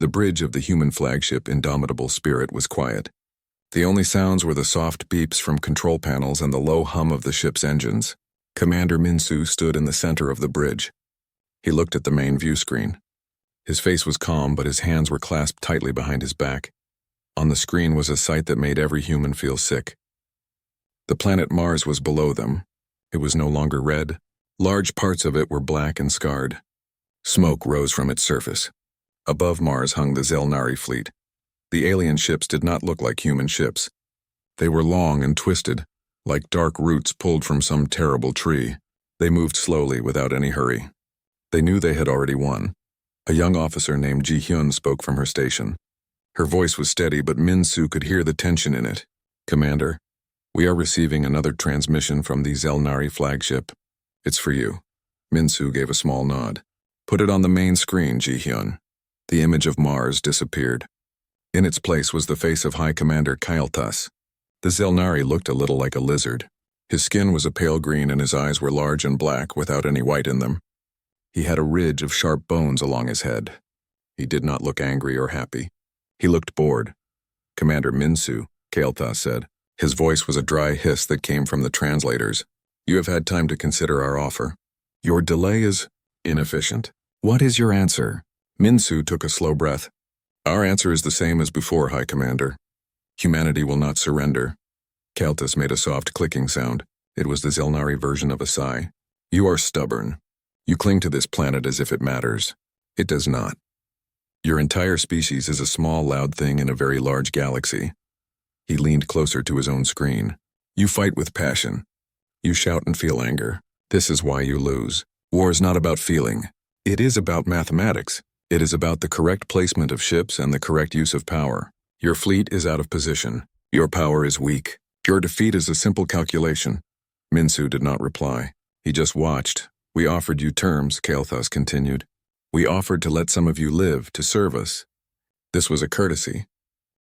The bridge of the human flagship Indomitable Spirit was quiet. The only sounds were the soft beeps from control panels and the low hum of the ship's engines. Commander Minsu stood in the center of the bridge. He looked at the main view screen. His face was calm, but his hands were clasped tightly behind his back. On the screen was a sight that made every human feel sick. The planet Mars was below them. It was no longer red. Large parts of it were black and scarred. Smoke rose from its surface. Above Mars hung the Zelnari fleet. The alien ships did not look like human ships. They were long and twisted, like dark roots pulled from some terrible tree. They moved slowly without any hurry. They knew they had already won. A young officer named Ji-hyun spoke from her station. Her voice was steady, but Min-soo could hear the tension in it. "Commander, we are receiving another transmission from the Zelnari flagship. It's for you." Min-soo gave a small nod. "Put it on the main screen, Ji-hyun." The image of Mars disappeared. In its place was the face of High Commander Kael'thas. The Zelnari looked a little like a lizard. His skin was a pale green and his eyes were large and black without any white in them. He had a ridge of sharp bones along his head. He did not look angry or happy. He looked bored. "Commander Min-soo," Kael'thas said. His voice was a dry hiss that came from the translators. "You have had time to consider our offer. Your delay is inefficient. What is your answer?" Min-soo took a slow breath. "Our answer is the same as before, High Commander. Humanity will not surrender." Kael'thas made a soft clicking sound. It was the Zelnari version of a sigh. "You are stubborn. You cling to this planet as if it matters. It does not. Your entire species is a small, loud thing in a very large galaxy." He leaned closer to his own screen. "You fight with passion. You shout and feel anger. This is why you lose. War is not about feeling. It is about mathematics. It is about the correct placement of ships and the correct use of power. Your fleet is out of position. Your power is weak. Your defeat is a simple calculation." Min-soo did not reply. He just watched. "We offered you terms," Kael'thas continued. "We offered to let some of you live, to serve us. This was a courtesy,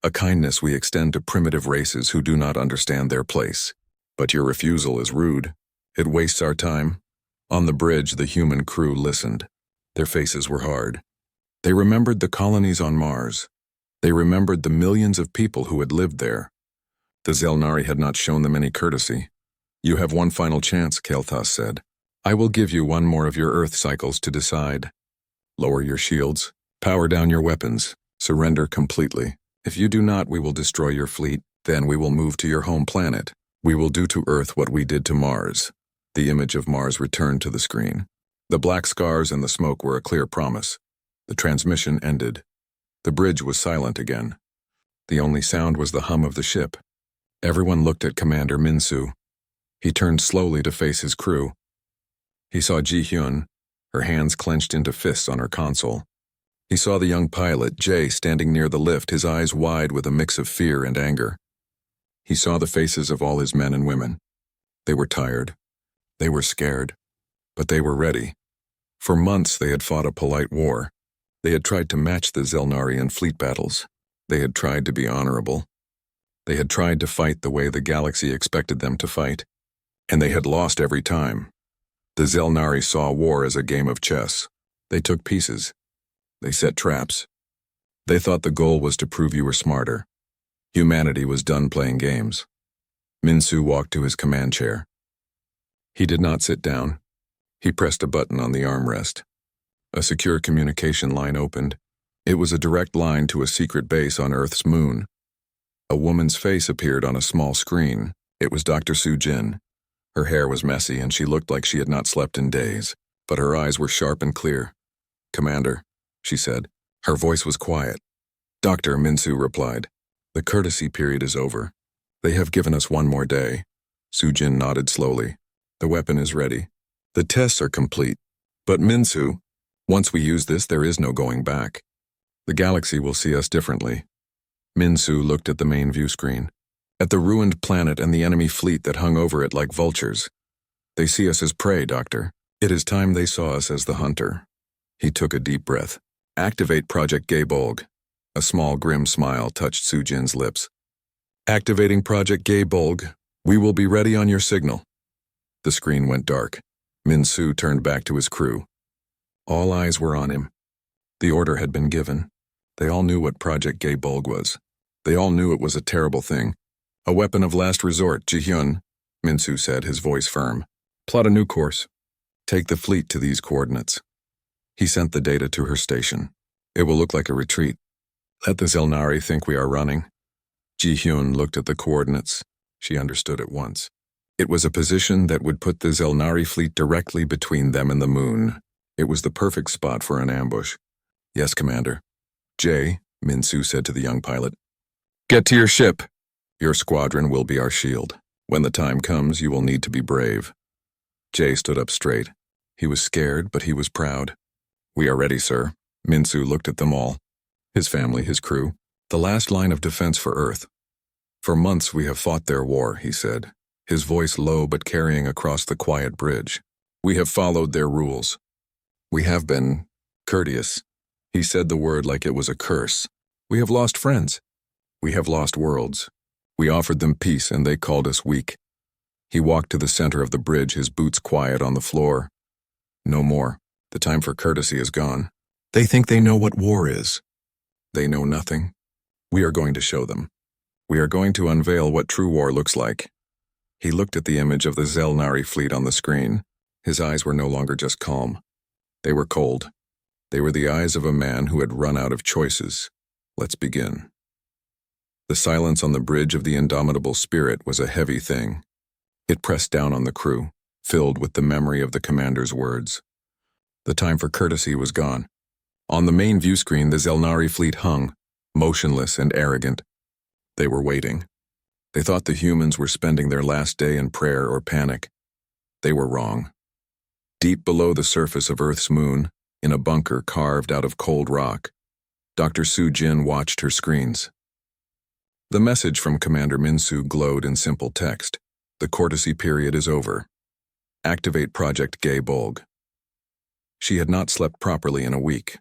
a kindness we extend to primitive races who do not understand their place. But your refusal is rude. It wastes our time." On the bridge, the human crew listened. Their faces were hard. They remembered the colonies on Mars. They remembered the millions of people who had lived there. The Zelnari had not shown them any courtesy. "You have one final chance," Kael'thas said. "I will give you one more of your Earth cycles to decide. Lower your shields. Power down your weapons. Surrender completely. If you do not, we will destroy your fleet. Then we will move to your home planet. We will do to Earth what we did to Mars." The image of Mars returned to the screen. The black scars and the smoke were a clear promise. The transmission ended. The bridge was silent again. The only sound was the hum of the ship. Everyone looked at Commander Min-soo. He turned slowly to face his crew. He saw Ji-hyun, her hands clenched into fists on her console. He saw the young pilot, Jae, standing near the lift, his eyes wide with a mix of fear and anger. He saw the faces of all his men and women. They were tired. They were scared. But they were ready. For months they had fought a polite war. They had tried to match the Zelnari in fleet battles. They had tried to be honorable. They had tried to fight the way the galaxy expected them to fight. And they had lost every time. The Zelnari saw war as a game of chess. They took pieces. They set traps. They thought the goal was to prove you were smarter. Humanity was done playing games. Min-soo walked to his command chair. He did not sit down. He pressed a button on the armrest. A secure communication line opened. It was a direct line to a secret base on Earth's moon. A woman's face appeared on a small screen. It was Dr. Soo-jin. Her hair was messy and she looked like she had not slept in days, but her eyes were sharp and clear. "Commander," she said. Her voice was quiet. "Doctor," Min-soo replied. "The courtesy period is over. They have given us one more day." Soo-jin nodded slowly. "The weapon is ready. The tests are complete. But Min-soo, once we use this, there is no going back. The galaxy will see us differently." Min-soo looked at the main view screen, at the ruined planet and the enemy fleet that hung over it like vultures. "They see us as prey, Doctor. It is time they saw us as the hunter." He took a deep breath. "Activate Project Gaybolg." A small grim smile touched Soo-jin's lips. "Activating Project Gaybolg. We will be ready on your signal." The screen went dark. Min-soo turned back to his crew. All eyes were on him. The order had been given. They all knew what Project Gay Bulg was. They all knew it was a terrible thing. A weapon of last resort, Ji-hyun, Minsu said, his voice firm. Plot a new course. Take the fleet to these coordinates. He sent the data to her station. It will look like a retreat. Let the Zelnari think we are running. Ji-hyun looked at the coordinates. She understood at once. It was a position that would put the Zelnari fleet directly between them and the moon. It was the perfect spot for an ambush. Yes, Commander. Jay, Minsu said to the young pilot. Get to your ship. Your squadron will be our shield. When the time comes, you will need to be brave. Jay stood up straight. He was scared, but he was proud. We are ready, sir. Minsu looked at them all. His family, his crew. The last line of defense for Earth. For months we have fought their war, he said, his voice low but carrying across the quiet bridge. We have followed their rules. We have been courteous. He said the word like it was a curse. We have lost friends. We have lost worlds. We offered them peace and they called us weak. He walked to the center of the bridge, his boots quiet on the floor. No more. The time for courtesy is gone. They think they know what war is. They know nothing. We are going to show them. We are going to unveil what true war looks like. He looked at the image of the Zelnari fleet on the screen. His eyes were no longer just calm. They were cold. They were the eyes of a man who had run out of choices. Let's begin. The silence on the bridge of the indomitable spirit was a heavy thing. It pressed down on the crew, filled with the memory of the commander's words. The time for courtesy was gone. On the main view screen, the Zelnari fleet hung, motionless and arrogant. They were waiting. They thought the humans were spending their last day in prayer or panic. They were wrong. Deep below the surface of Earth's moon, in a bunker carved out of cold rock, Dr. Soo-jin watched her screens. The message from Commander Minsu glowed in simple text. The courtesy period is over. Activate Project Gay Bulg. She had not slept properly in a week.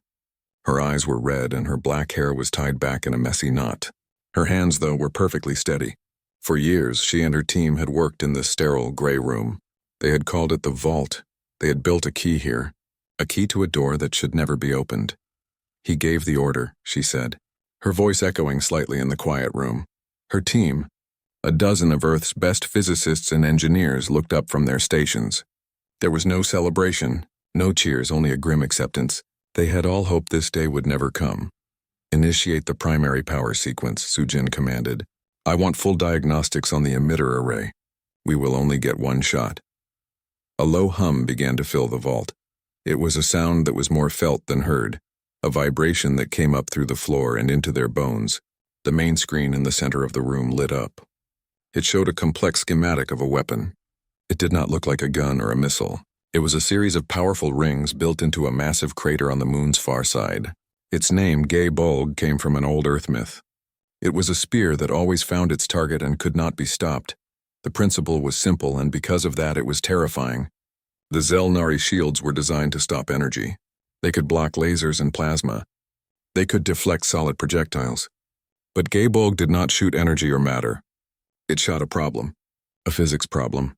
Her eyes were red and her black hair was tied back in a messy knot. Her hands, though, were perfectly steady. For years, she and her team had worked in the sterile gray room. They had called it the Vault. They had built a key here, a key to a door that should never be opened. He gave the order, she said, her voice echoing slightly in the quiet room. Her team, a dozen of Earth's best physicists and engineers, looked up from their stations. There was no celebration, no cheers, only a grim acceptance. They had all hoped this day would never come. Initiate the primary power sequence, Soo-jin commanded. I want full diagnostics on the emitter array. We will only get one shot. A low hum began to fill the vault. It was a sound that was more felt than heard, a vibration that came up through the floor and into their bones. The main screen in the center of the room lit up. It showed a complex schematic of a weapon. It did not look like a gun or a missile. It was a series of powerful rings built into a massive crater on the moon's far side. Its name, Gay Bulg, came from an old Earth myth. It was a spear that always found its target and could not be stopped. The principle was simple, and because of that it was terrifying. The Zelnari shields were designed to stop energy. They could block lasers and plasma. They could deflect solid projectiles. But Gay Bulg did not shoot energy or matter. It shot a problem, a physics problem.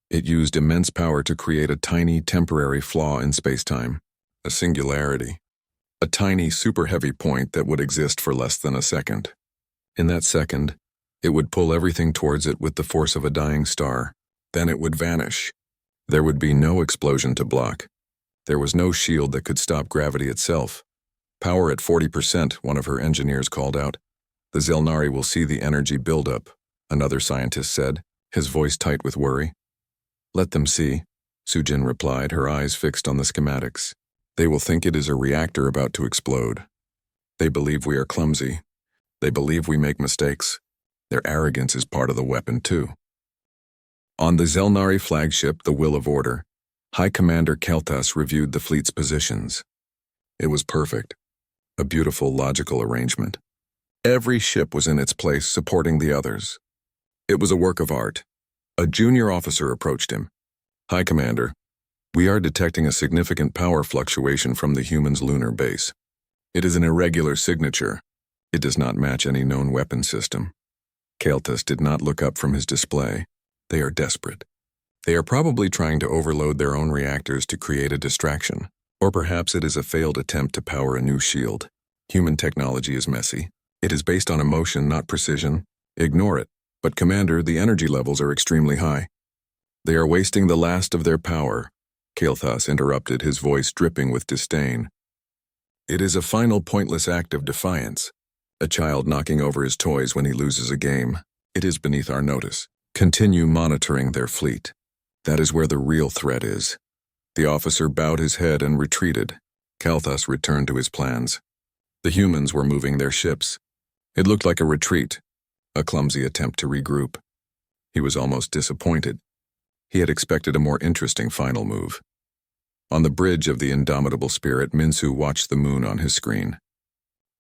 It used immense power to create a tiny, temporary flaw in space-time, a singularity. A tiny, super-heavy point that would exist for less than a second. In that second, it would pull everything towards it with the force of a dying star. Then it would vanish. There would be no explosion to block. There was no shield that could stop gravity itself. Power at 40%, one of her engineers called out. The Zelnari will see the energy build up, another scientist said, his voice tight with worry. Let them see, Soo-jin replied, her eyes fixed on the schematics. They will think it is a reactor about to explode. They believe we are clumsy. They believe we make mistakes. Their arrogance is part of the weapon, too. On the Zelnari flagship, the Will of Order, High Commander Keltas reviewed the fleet's positions. It was perfect. A beautiful, logical arrangement. Every ship was in its place, supporting the others. It was a work of art. A junior officer approached him. High Commander, we are detecting a significant power fluctuation from the humans' lunar base. It is an irregular signature. It does not match any known weapon system. Keltas did not look up from his display. They are desperate. They are probably trying to overload their own reactors to create a distraction. Or perhaps it is a failed attempt to power a new shield. Human technology is messy. It is based on emotion, not precision. Ignore it. But Commander, the energy levels are extremely high. They are wasting the last of their power, Kael'thas interrupted, his voice dripping with disdain. It is a final pointless act of defiance. A child knocking over his toys when he loses a game. It is beneath our notice. Continue monitoring their fleet. That is where the real threat is. The officer bowed his head and retreated. Kael'thas returned to his plans. The humans were moving their ships. It looked like a retreat, a clumsy attempt to regroup. He was almost disappointed. He had expected a more interesting final move. On the bridge of the indomitable spirit, Minsu watched the moon on his screen.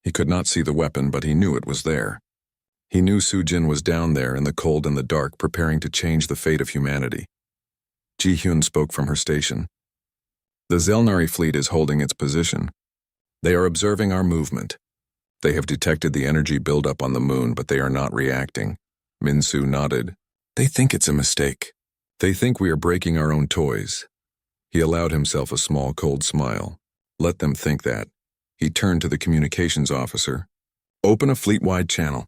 He could not see the weapon, but he knew it was there. He knew Sujin was down there in the cold and the dark, preparing to change the fate of humanity. Ji-hyun spoke from her station. The Zelnari fleet is holding its position. They are observing our movement. They have detected the energy buildup on the moon, but they are not reacting. Minsu nodded. They think it's a mistake. They think we are breaking our own toys. He allowed himself a small, cold smile. Let them think that. He turned to the communications officer. Open a fleet-wide channel.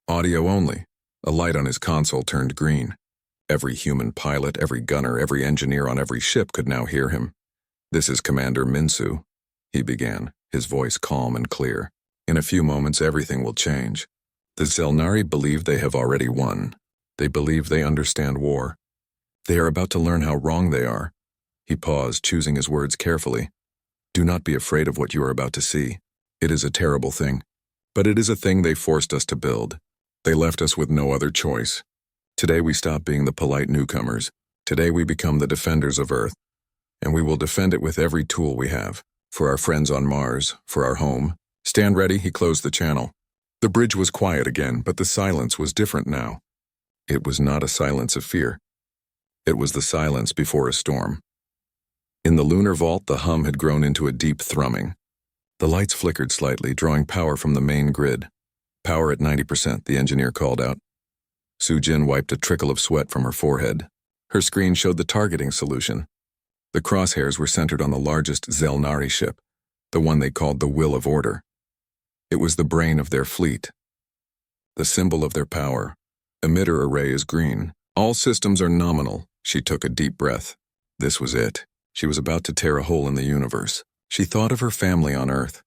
Audio only. A light on his console turned green. Every human pilot, every gunner, every engineer on every ship could now hear him. This is Commander Minsu, he began, his voice calm and clear. In a few moments, everything will change. The Zelnari believe they have already won. They believe they understand war. They are about to learn how wrong they are. He paused, choosing his words carefully. Do not be afraid of what you are about to see. It is a terrible thing. But it is a thing they forced us to build. They left us with no other choice. Today we stop being the polite newcomers. Today we become the defenders of Earth. And we will defend it with every tool we have. For our friends on Mars, for our home. Stand ready, he closed the channel. The bridge was quiet again, but the silence was different now. It was not a silence of fear. It was the silence before a storm. In the lunar vault, the hum had grown into a deep thrumming. The lights flickered slightly, drawing power from the main grid. Power at 90%, the engineer called out. Sujin wiped a trickle of sweat from her forehead. Her screen showed the targeting solution. The crosshairs were centered on the largest Zelnari ship, the one they called the Will of Order. It was the brain of their fleet. The symbol of their power. Emitter array is green. All systems are nominal. She took a deep breath. This was it. She was about to tear a hole in the universe. She thought of her family on Earth.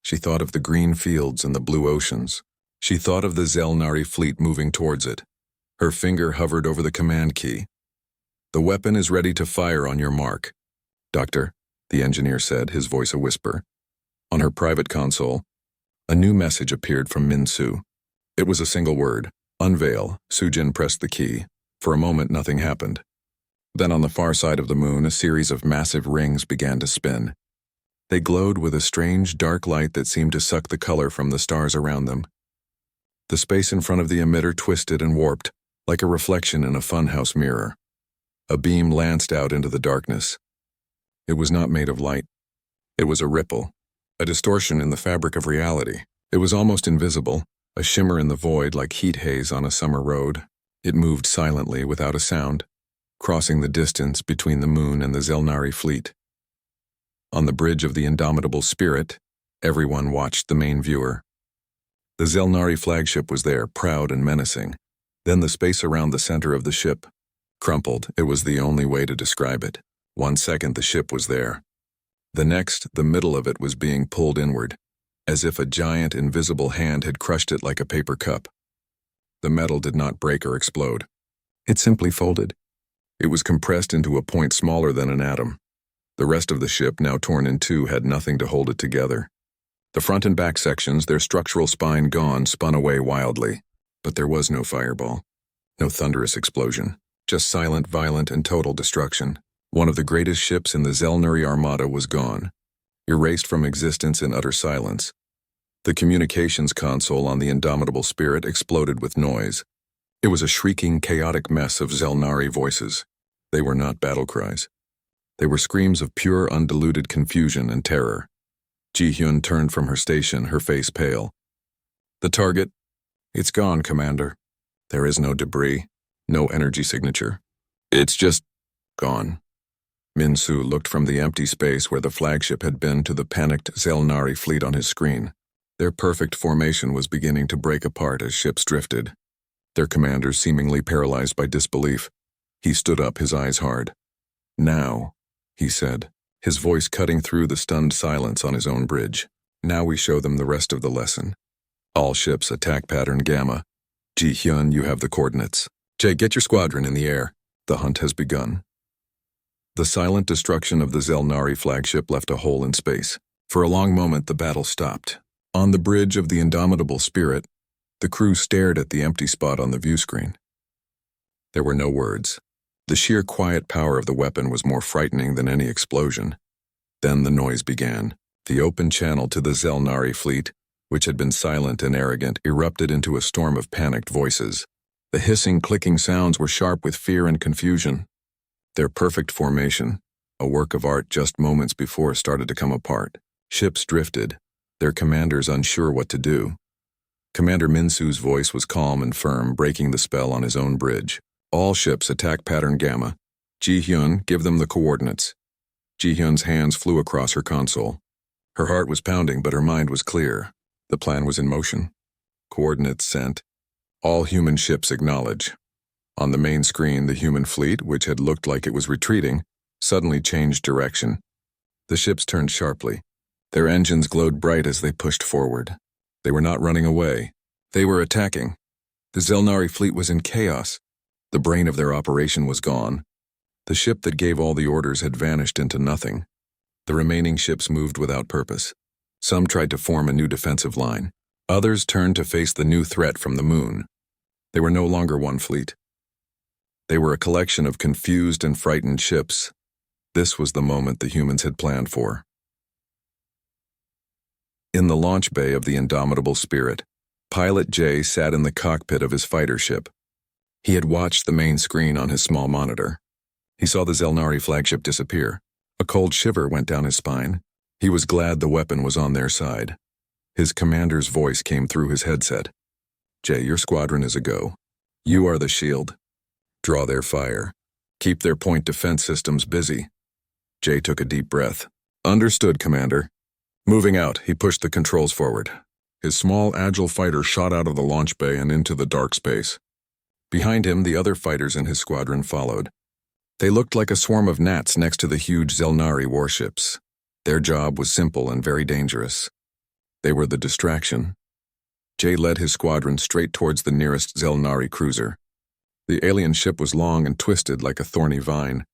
She thought of the green fields and the blue oceans. She thought of the Zelnari fleet moving towards it. Her finger hovered over the command key. The weapon is ready to fire on your mark. Doctor, the engineer said, his voice a whisper. On her private console, a new message appeared from Minsu. It was a single word. Unveil. Sujin pressed the key. For a moment, nothing happened. Then on the far side of the moon, a series of massive rings began to spin. They glowed with a strange, dark light that seemed to suck the color from the stars around them. The space in front of the emitter twisted and warped, like a reflection in a funhouse mirror. A beam lanced out into the darkness. It was not made of light. It was a ripple, a distortion in the fabric of reality. It was almost invisible, a shimmer in the void like heat haze on a summer road. It moved silently without a sound, crossing the distance between the moon and the Zelnari fleet. On the bridge of the indomitable spirit, everyone watched the main viewer. The Zelnari flagship was there, proud and menacing. Then the space around the center of the ship crumpled. It was the only way to describe it. 1 second the ship was there. The next, the middle of it was being pulled inward, as if a giant invisible hand had crushed it like a paper cup. The metal did not break or explode. It simply folded. It was compressed into a point smaller than an atom. The rest of the ship, now torn in two, had nothing to hold it together. The front and back sections, their structural spine gone, spun away wildly. But there was no fireball, no thunderous explosion, just silent, violent, and total destruction. One of the greatest ships in the Zelnari Armada was gone, erased from existence in utter silence. The communications console on the indomitable spirit exploded with noise. It was a shrieking, chaotic mess of Zelnari voices. They were not battle cries. They were screams of pure, undiluted confusion and terror. Ji-hyun turned from her station, her face pale. The target? It's gone, Commander. There is no debris, no energy signature. It's just gone. Minsu looked from the empty space where the flagship had been to the panicked Zelnari fleet on his screen. Their perfect formation was beginning to break apart as ships drifted. Their commander seemingly paralyzed by disbelief. He stood up, his eyes hard. "Now," he said, his voice cutting through the stunned silence on his own bridge. "Now we show them the rest of the lesson. All ships, attack pattern Gamma. Ji-hyun, you have the coordinates. Jae, get your squadron in the air. The hunt has begun." The silent destruction of the Zelnari flagship left a hole in space. For a long moment, the battle stopped. On the bridge of the indomitable Spirit, the crew stared at the empty spot on the view screen. There were no words. The sheer quiet power of the weapon was more frightening than any explosion. Then the noise began. The open channel to the Zelnari fleet, which had been silent and arrogant, erupted into a storm of panicked voices. The hissing, clicking sounds were sharp with fear and confusion. Their perfect formation, a work of art just moments before, started to come apart. Ships drifted, their commanders unsure what to do. Commander Minsu's voice was calm and firm, breaking the spell on his own bridge. "All ships, attack pattern Gamma. Ji-hyun, give them the coordinates." Ji-hyun's hands flew across her console. Her heart was pounding, but her mind was clear. The plan was in motion. Coordinates sent. All human ships acknowledge. On the main screen, the human fleet, which had looked like it was retreating, suddenly changed direction. The ships turned sharply. Their engines glowed bright as they pushed forward. They were not running away. They were attacking. The Zelnari fleet was in chaos. The brain of their operation was gone. The ship that gave all the orders had vanished into nothing. The remaining ships moved without purpose. Some tried to form a new defensive line. Others turned to face the new threat from the moon. They were no longer one fleet. They were a collection of confused and frightened ships. This was the moment the humans had planned for. In the launch bay of the indomitable Spirit, Pilot Jay sat in the cockpit of his fighter ship. He had watched the main screen on his small monitor. He saw the Zelnari flagship disappear. A cold shiver went down his spine. He was glad the weapon was on their side. His commander's voice came through his headset. "Jay, your squadron is a go. You are the shield. Draw their fire. Keep their point defense systems busy." Jay took a deep breath. "Understood, Commander." Moving out, he pushed the controls forward. His small, agile fighter shot out of the launch bay and into the dark space. Behind him, the other fighters in his squadron followed. They looked like a swarm of gnats next to the huge Zelnari warships. Their job was simple and very dangerous. They were the distraction. Jay led his squadron straight towards the nearest Zelnari cruiser. The alien ship was long and twisted like a thorny vine.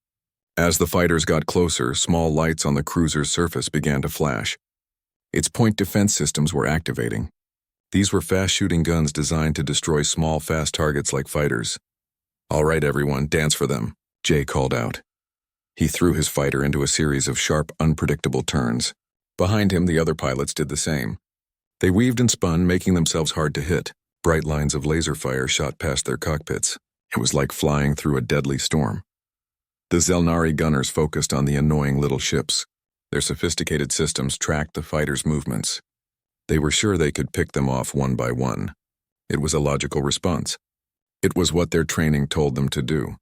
As the fighters got closer, small lights on the cruiser's surface began to flash. Its point defense systems were activating. These were fast-shooting guns designed to destroy small, fast targets like fighters. "All right, everyone, dance for them," Jay called out. He threw his fighter into a series of sharp, unpredictable turns. Behind him, the other pilots did the same. They weaved and spun, making themselves hard to hit. Bright lines of laser fire shot past their cockpits. It was like flying through a deadly storm. The Zelnari gunners focused on the annoying little ships. Their sophisticated systems tracked the fighters' movements. They were sure they could pick them off one by one. It was a logical response. It was what their training told them to do.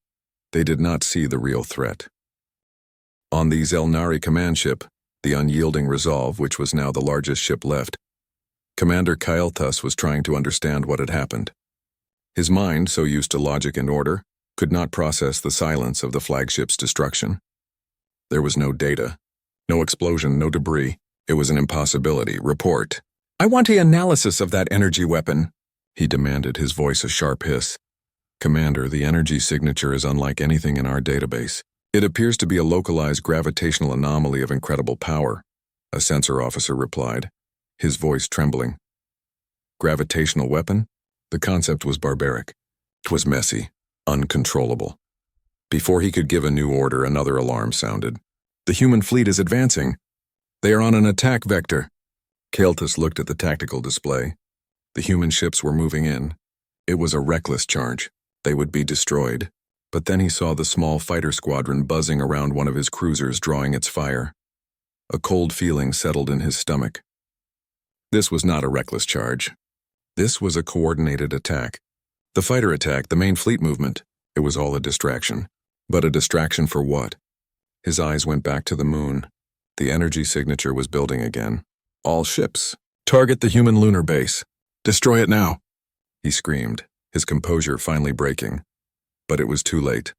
They did not see the real threat. On the Zelnari command ship, the unyielding Resolve, which was now the largest ship left, Commander Kael'thas was trying to understand what had happened. His mind, so used to logic and order, could not process the silence of the flagship's destruction. There was no data, no explosion, no debris. It was an impossibility. "Report." "I want an analysis of that energy weapon," he demanded, his voice a sharp hiss. "Commander, the energy signature is unlike anything in our database. It appears to be a localized gravitational anomaly of incredible power," a sensor officer replied, his voice trembling. Gravitational weapon? The concept was barbaric. It was messy, uncontrollable. Before he could give a new order, another alarm sounded. "The human fleet is advancing. They are on an attack vector." Kael'thas looked at the tactical display. The human ships were moving in. It was a reckless charge. They would be destroyed. But then he saw the small fighter squadron buzzing around one of his cruisers, drawing its fire. A cold feeling settled in his stomach. This was not a reckless charge. This was a coordinated attack. The fighter attack, the main fleet movement, it was all a distraction. But a distraction for what? His eyes went back to the moon. The energy signature was building again. "All ships, Target the human lunar base. Destroy it now, he screamed, his composure finally breaking. But it was too late.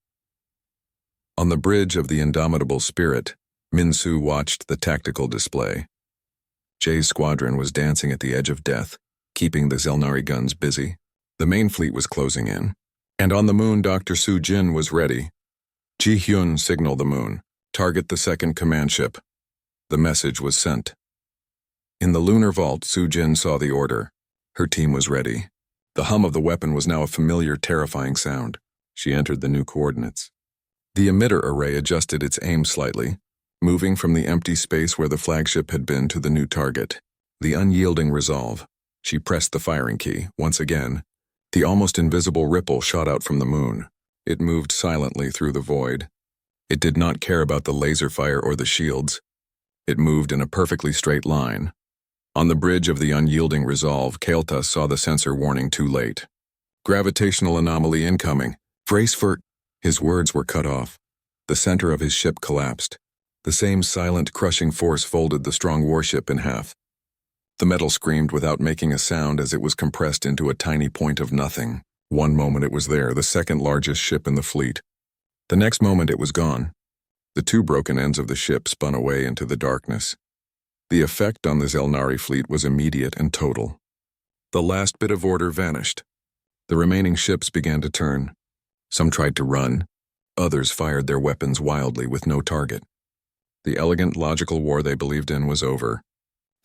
On the bridge of the Indomitable Spirit, Min-Su watched the tactical display. Jay's squadron was dancing at the edge of death, keeping the Zelnari guns busy. The main fleet was closing in. And on the moon, Dr. Su-Jin was ready. Ji-Hyun signaled the moon. Target the second command ship. The message was sent. In the lunar vault, Su-Jin saw the order. Her team was ready. The hum of the weapon was now a familiar, terrifying sound. She entered the new coordinates. The emitter array adjusted its aim slightly, moving from the empty space where the flagship had been to the new target. The unyielding resolve. She pressed the firing key. Once again, the almost invisible ripple shot out from the moon. It moved silently through the void. It did not care about the laser fire or the shields. It moved in a perfectly straight line. On the bridge of the unyielding resolve, Kael'thas saw the sensor warning too late. Gravitational anomaly incoming. Brace for... His words were cut off. The center of his ship collapsed. The same silent, crushing force folded the strong warship in half. The metal screamed without making a sound as it was compressed into a tiny point of nothing. One moment it was there, the second largest ship in the fleet. The next moment it was gone. The two broken ends of the ship spun away into the darkness. The effect on the Zelnari fleet was immediate and total. The last bit of order vanished. The remaining ships began to turn. Some tried to run. Others fired their weapons wildly with no target. The elegant, logical war they believed in was over.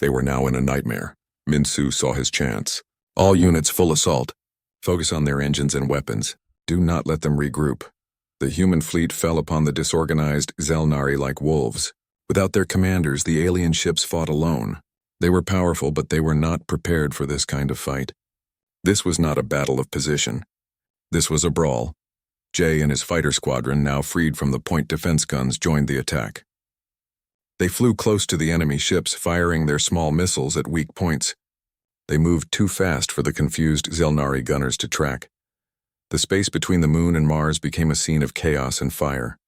They were now in a nightmare. Min-Su saw his chance. All units full assault. Focus on their engines and weapons. Do not let them regroup. The human fleet fell upon the disorganized Zelnari like wolves. Without their commanders, the alien ships fought alone. They were powerful, but they were not prepared for this kind of fight. This was not a battle of position. This was a brawl. Jay and his fighter squadron, now freed from the point defense guns, joined the attack. They flew close to the enemy ships, firing their small missiles at weak points. They moved too fast for the confused Zelnari gunners to track. The space between the moon and Mars became a scene of chaos and fire.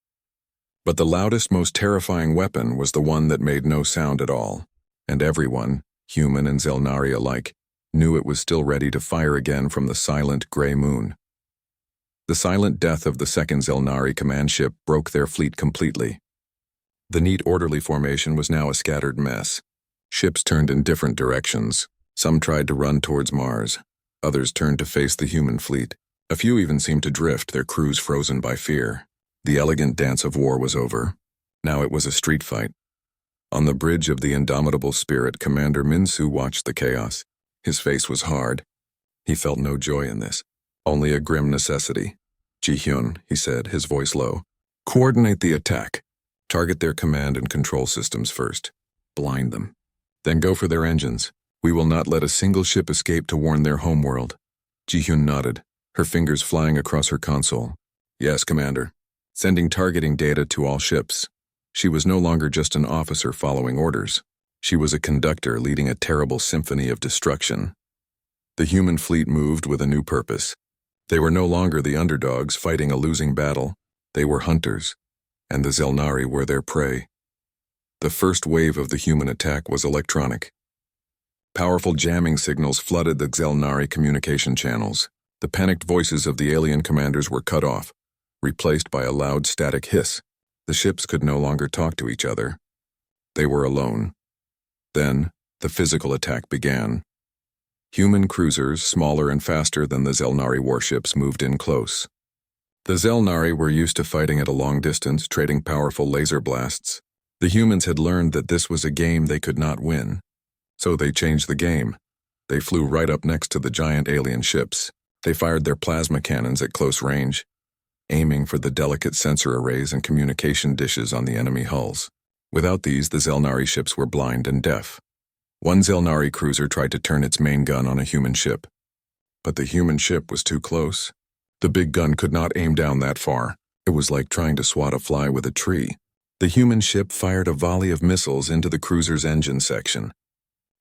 But the loudest, most terrifying weapon was the one that made no sound at all, and everyone, human and Zelnari alike, knew it was still ready to fire again from the silent gray moon. The silent death of the second Zelnari command ship broke their fleet completely. The neat, orderly formation was now a scattered mess. Ships turned in different directions. Some tried to run towards Mars. Others turned to face the human fleet. A few even seemed to drift, their crews frozen by fear. The elegant dance of war was over. Now it was a street fight. On the bridge of the Indomitable Spirit, Commander Min-Su watched the chaos. His face was hard. He felt no joy in this, only a grim necessity. Ji-Hyun, he said, his voice low. Coordinate the attack. Target their command and control systems first. Blind them. Then go for their engines. We will not let a single ship escape to warn their homeworld. Ji-Hyun nodded, her fingers flying across her console. Yes, Commander. Sending targeting data to all ships. She was no longer just an officer following orders. She was a conductor leading a terrible symphony of destruction. The human fleet moved with a new purpose. They were no longer the underdogs fighting a losing battle. They were hunters, and the Zelnari were their prey. The first wave of the human attack was electronic. Powerful jamming signals flooded the Zelnari communication channels. The panicked voices of the alien commanders were cut off, replaced by a loud static hiss. The ships could no longer talk to each other. They were alone. Then, the physical attack began. Human cruisers, smaller and faster than the Zelnari warships, moved in close. The Zelnari were used to fighting at a long distance, trading powerful laser blasts. The humans had learned that this was a game they could not win. So they changed the game. They flew right up next to the giant alien ships. They fired their plasma cannons at close range, aiming for the delicate sensor arrays and communication dishes on the enemy hulls. Without these, the Zelnari ships were blind and deaf. One Zelnari cruiser tried to turn its main gun on a human ship. But the human ship was too close. The big gun could not aim down that far. It was like trying to swat a fly with a tree. The human ship fired a volley of missiles into the cruiser's engine section.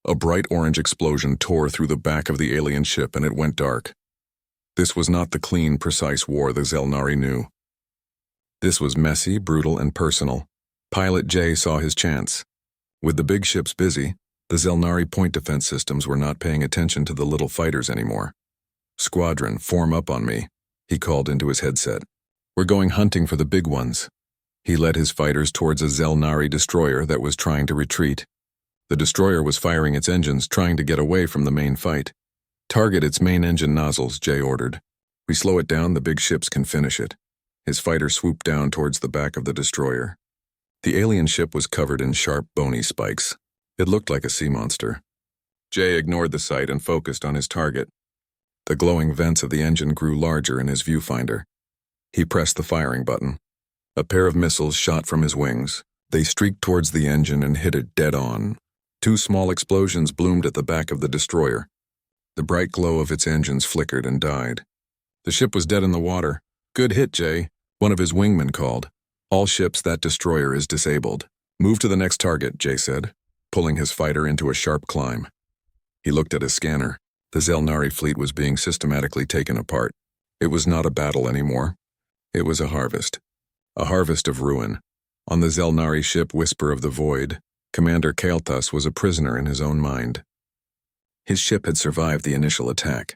A bright orange explosion tore through the back of the alien ship and it went dark. This was not the clean, precise war the Zelnari knew. This was messy, brutal, and personal. Pilot Jay saw his chance. With the big ships busy, The Zelnari point defense systems were not paying attention to the little fighters anymore. "Squadron, form up on me," he called into his headset. "We're going hunting for the big ones." He led his fighters towards a Zelnari destroyer that was trying to retreat. The destroyer was firing its engines, trying to get away from the main fight. "Target its main engine nozzles," Jay ordered. "We slow it down, the big ships can finish it." His fighter swooped down towards the back of the destroyer. The alien ship was covered in sharp, bony spikes. It looked like a sea monster. Jay ignored the sight and focused on his target. The glowing vents of the engine grew larger in his viewfinder. He pressed the firing button. A pair of missiles shot from his wings. They streaked towards the engine and hit it dead on. Two small explosions bloomed at the back of the destroyer. The bright glow of its engines flickered and died. The ship was dead in the water. "Good hit, Jay," one of his wingmen called. "All ships, that destroyer is disabled." "Move to the next target," Jay said, pulling his fighter into a sharp climb. He looked at his scanner. The Zelnari fleet was being systematically taken apart. It was not a battle anymore. It was a harvest. A harvest of ruin. On the Zelnari ship Whisper of the Void, Commander Kael'thas was a prisoner in his own mind. His ship had survived the initial attack.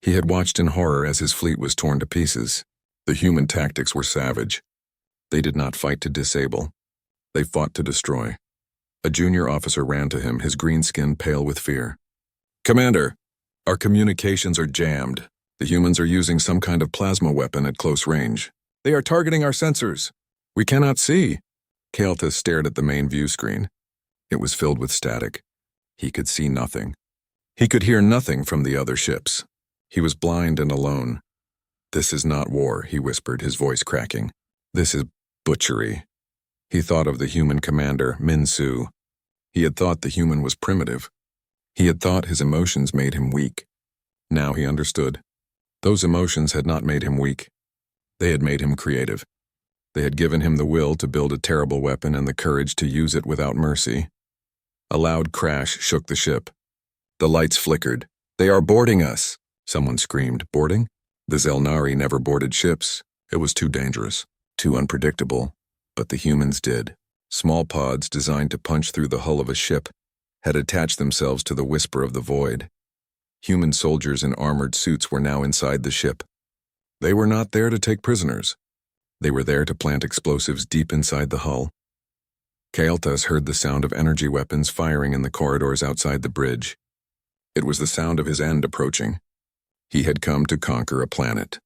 He had watched in horror as his fleet was torn to pieces. The human tactics were savage. They did not fight to disable. They fought to destroy. A junior officer ran to him, his green skin pale with fear. "Commander, our communications are jammed. The humans are using some kind of plasma weapon at close range. They are targeting our sensors. We cannot see." Kael'thas stared at the main view screen. It was filled with static. He could see nothing. He could hear nothing from the other ships. He was blind and alone. "This is not war," he whispered, his voice cracking. "This is butchery." He thought of the human commander, Minsu. He had thought the human was primitive. He had thought his emotions made him weak. Now he understood. Those emotions had not made him weak. They had made him creative. They had given him the will to build a terrible weapon and the courage to use it without mercy. A loud crash shook the ship. The lights flickered. "They are boarding us!" Someone screamed. "Boarding?" The Zelnari never boarded ships. It was too dangerous, too unpredictable. But the humans did. Small pods designed to punch through the hull of a ship had attached themselves to the Whisper of the Void. Human soldiers in armored suits were now inside the ship. They were not there to take prisoners. They were there to plant explosives deep inside the hull. Kael'thas heard the sound of energy weapons firing in the corridors outside the bridge. It was the sound of his end approaching. He had come to conquer a planet.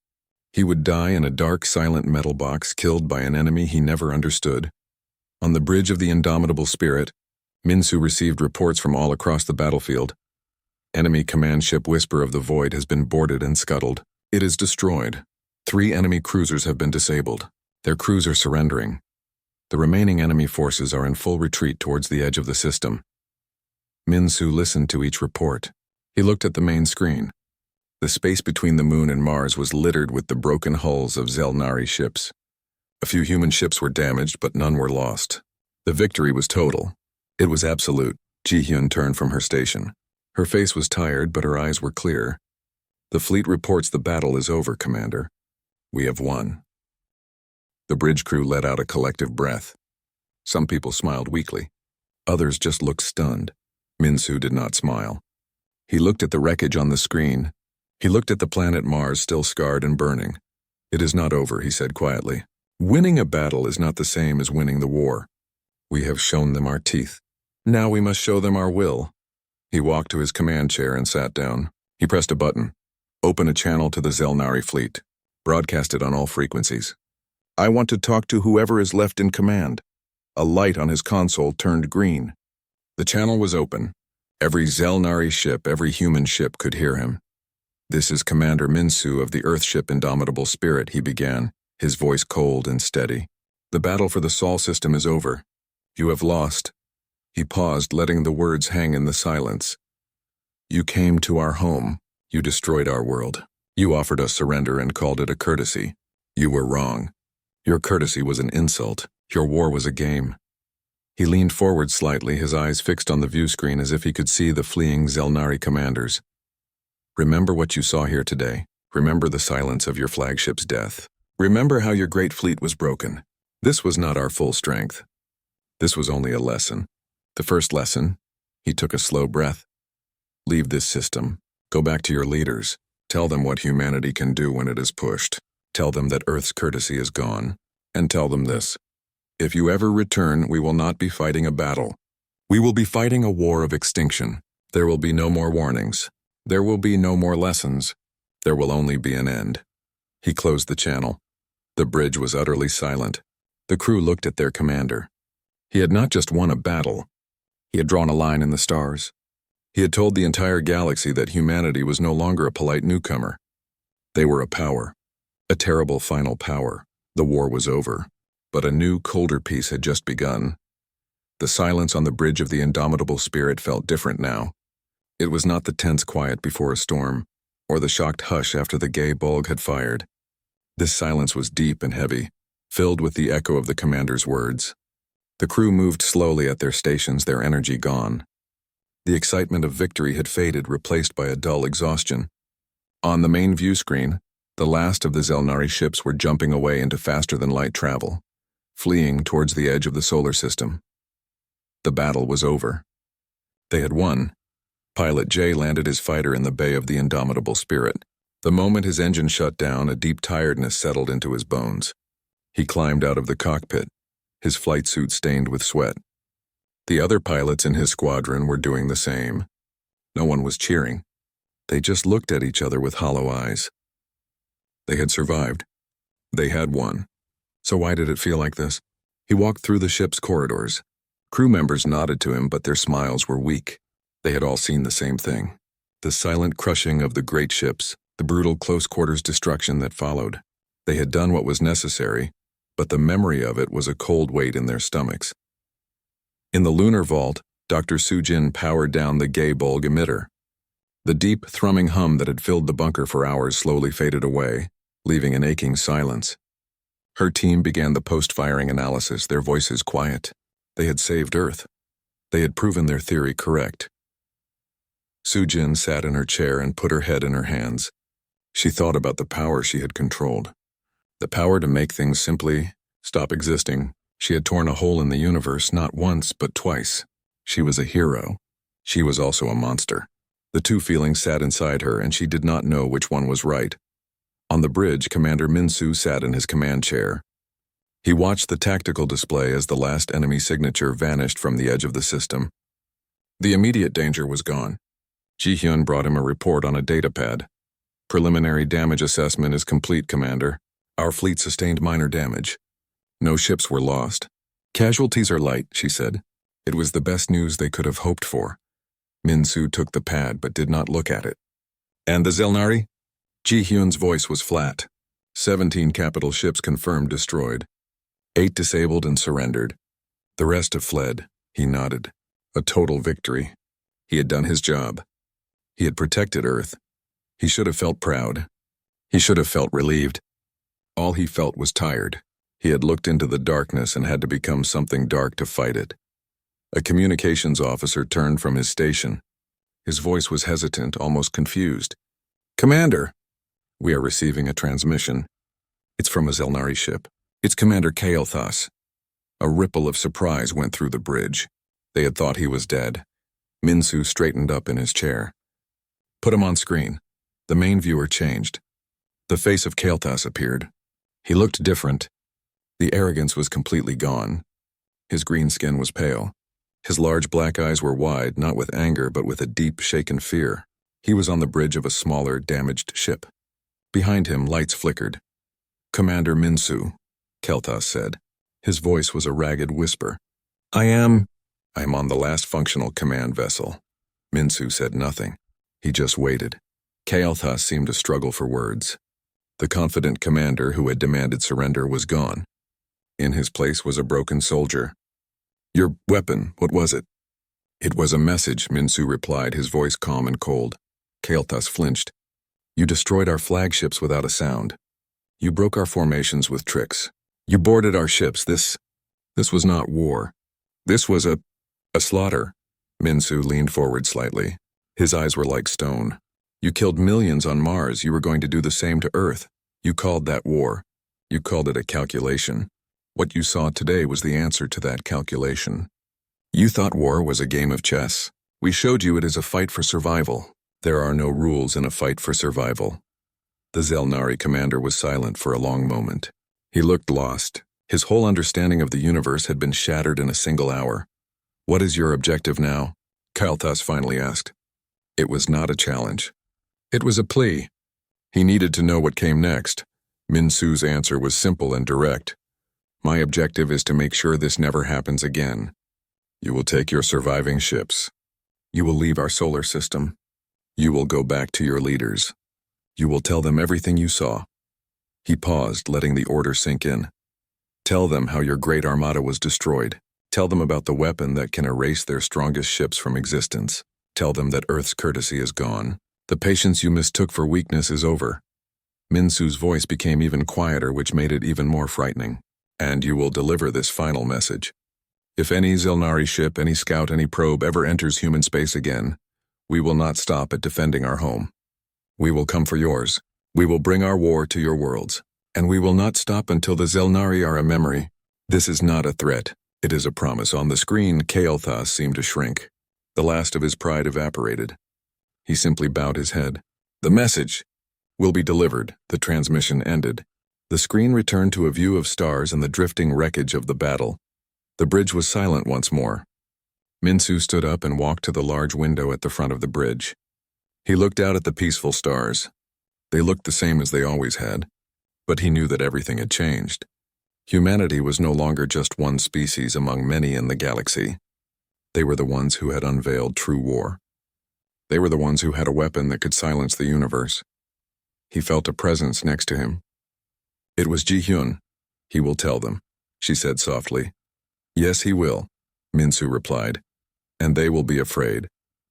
He would die in a dark, silent metal box, killed by an enemy he never understood. On the bridge of the Indomitable Spirit, Minsu received reports from all across the battlefield. Enemy command ship Whisper of the Void has been boarded and scuttled. It is destroyed. 3 enemy cruisers have been disabled. Their crews are surrendering. The remaining enemy forces are in full retreat towards the edge of the system. Minsu listened to each report. He looked at the main screen. The space between the moon and Mars was littered with the broken hulls of Zelnari ships. A few human ships were damaged, but none were lost. The victory was total. It was absolute. Ji-hyun turned from her station. Her face was tired, but her eyes were clear. "The fleet reports the battle is over, Commander. We have won." The bridge crew let out a collective breath. Some people smiled weakly. Others just looked stunned. Minsu did not smile. He looked at the wreckage on the screen. He looked at the planet Mars, still scarred and burning. "It is not over," he said quietly. "Winning a battle is not the same as winning the war. We have shown them our teeth. Now we must show them our will." He walked to his command chair and sat down. He pressed a button. "Open a channel to the Zelnari fleet. Broadcast it on all frequencies. I want to talk to whoever is left in command." A light on his console turned green. The channel was open. Every Zelnari ship, every human ship could hear him. "This is Commander Minsu of the Earthship Indomitable Spirit," he began, his voice cold and steady. "The battle for the Sol system is over. You have lost." He paused, letting the words hang in the silence. "You came to our home. You destroyed our world. You offered us surrender and called it a courtesy. You were wrong. Your courtesy was an insult. Your war was a game." He leaned forward slightly, his eyes fixed on the view screen as if he could see the fleeing Zelnari commanders. "Remember what you saw here today. Remember the silence of your flagship's death. Remember how your great fleet was broken. This was not our full strength. This was only a lesson. The first lesson: He took a slow breath. Leave this system. Go back to your leaders. Tell them what humanity can do when it is pushed. Tell them that Earth's courtesy is gone. And tell them this. If you ever return, we will not be fighting a battle. We will be fighting a war of extinction. There will be no more warnings. There will be no more lessons. There will only be an end. He closed the channel. The bridge was utterly silent. The crew looked at their commander. He had not just won a battle. He had drawn a line in the stars. He had told the entire galaxy that humanity was no longer a polite newcomer. They were a power. A terrible final power. The war was over. But a new, colder peace had just begun. The silence on the bridge of the indomitable spirit felt different now. It was not the tense quiet before a storm, or the shocked hush after the gay bulg had fired. This silence was deep and heavy, filled with the echo of the commander's words. The crew moved slowly at their stations, their energy gone. The excitement of victory had faded, replaced by a dull exhaustion. On the main view screen, the last of the Zelnari ships were jumping away into faster-than-light travel, fleeing towards the edge of the solar system. The battle was over. They had won. Pilot J landed his fighter in the bay of the indomitable spirit. The moment his engine shut down, a deep tiredness settled into his bones. He climbed out of the cockpit, his flight suit stained with sweat. The other pilots in his squadron were doing the same. No one was cheering. They just looked at each other with hollow eyes. They had survived. They had won. So why did it feel like this? He walked through the ship's corridors. Crew members nodded to him, but their smiles were weak. They had all seen the same thing. The silent crushing of the great ships, the brutal close-quarters destruction that followed. They had done what was necessary, but the memory of it was a cold weight in their stomachs. In the lunar vault, Dr. Sujin powered down the gay bulg emitter. The deep, thrumming hum that had filled the bunker for hours slowly faded away, leaving an aching silence. Her team began the post-firing analysis, their voices quiet. They had saved Earth. They had proven their theory correct. Sujin sat in her chair and put her head in her hands. She thought about the power she had controlled. The power to make things simply stop existing. She had torn a hole in the universe not once but twice. She was a hero. She was also a monster. The two feelings sat inside her, and she did not know which one was right. On the bridge, Commander Minsu sat in his command chair. He watched the tactical display as the last enemy signature vanished from the edge of the system. The immediate danger was gone. Ji-hyun brought him a report on a datapad. Preliminary damage assessment is complete, Commander. Our fleet sustained minor damage. No ships were lost. Casualties are light, she said. It was the best news they could have hoped for. Minsu took the pad but did not look at it. And the Zelnari? Ji-hyun's voice was flat. 17 capital ships confirmed destroyed. 8 disabled and surrendered. The rest have fled, he nodded. A total victory. He had done his job. He had protected Earth. He should have felt proud. He should have felt relieved. All he felt was tired. He had looked into the darkness and had to become something dark to fight it. A communications officer turned from his station. His voice was hesitant, almost confused. Commander, we are receiving a transmission. It's from a Zelnari ship. It's Commander Kael'thas. A ripple of surprise went through the bridge. They had thought he was dead. Minsu straightened up in his chair. Put him on screen. The main viewer changed. The face of Kael'thas appeared. He looked different. The arrogance was completely gone. His green skin was pale. His large black eyes were wide, not with anger, but with a deep, shaken fear. He was on the bridge of a smaller, damaged ship. Behind him, lights flickered. Commander Minsu, Kael'thas said. His voice was a ragged whisper. I am on the last functional command vessel. Minsu said nothing. He just waited. Kael'thas seemed to struggle for words. The confident commander who had demanded surrender was gone. In his place was a broken soldier. Your weapon, what was it? It was a message, Minsu replied, his voice calm and cold. Kael'thas flinched. You destroyed our flagships without a sound. You broke our formations with tricks. You boarded our ships. This was not war. This was a slaughter. Minsu leaned forward slightly. His eyes were like stone. You killed millions on Mars. You were going to do the same to Earth. You called that war. You called it a calculation. What you saw today was the answer to that calculation. You thought war was a game of chess. We showed you it is a fight for survival. There are no rules in a fight for survival. The Zelnari commander was silent for a long moment. He looked lost. His whole understanding of the universe had been shattered in a single hour. What is your objective now? Kael'thas finally asked. It was not a challenge. It was a plea. He needed to know what came next. Minsu's answer was simple and direct. My objective is to make sure this never happens again. You will take your surviving ships. You will leave our solar system. You will go back to your leaders. You will tell them everything you saw. He paused, letting the order sink in. Tell them how your great armada was destroyed. Tell them about the weapon that can erase their strongest ships from existence. Tell them that Earth's courtesy is gone. The patience you mistook for weakness is over. Minsu's voice became even quieter, which made it even more frightening. And you will deliver this final message. If any Zelnari ship, any scout, any probe ever enters human space again, we will not stop at defending our home. We will come for yours. We will bring our war to your worlds. And we will not stop until the Zelnari are a memory. This is not a threat. It is a promise. On the screen, Kael'thas seemed to shrink. The last of his pride evaporated. He simply bowed his head. The message will be delivered. The transmission ended. The screen returned to a view of stars and the drifting wreckage of the battle. The bridge was silent once more. Minsu stood up and walked to the large window at the front of the bridge. He looked out at the peaceful stars. They looked the same as they always had, but he knew that everything had changed. Humanity was no longer just one species among many in the galaxy. They were the ones who had unveiled true war. They were the ones who had a weapon that could silence the universe. He felt a presence next to him. It was Ji-hyun. He will tell them, she said softly. Yes, he will, Minsu replied. And they will be afraid.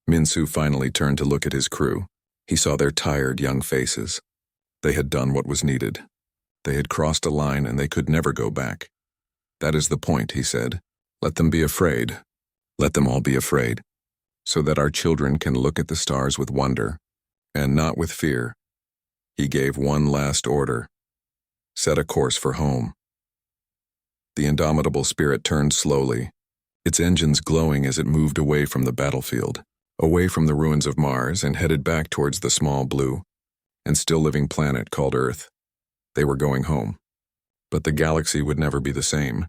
Minsu finally turned to look at his crew. He saw their tired young faces. They had done what was needed. They had crossed a line and they could never go back. That is the point, he said. Let them be afraid. Let them all be afraid, so that our children can look at the stars with wonder, and not with fear. He gave one last order. Set a course for home. The indomitable spirit turned slowly, its engines glowing as it moved away from the battlefield, away from the ruins of Mars, and headed back towards the small blue and still living planet called Earth. They were going home. But the galaxy would never be the same.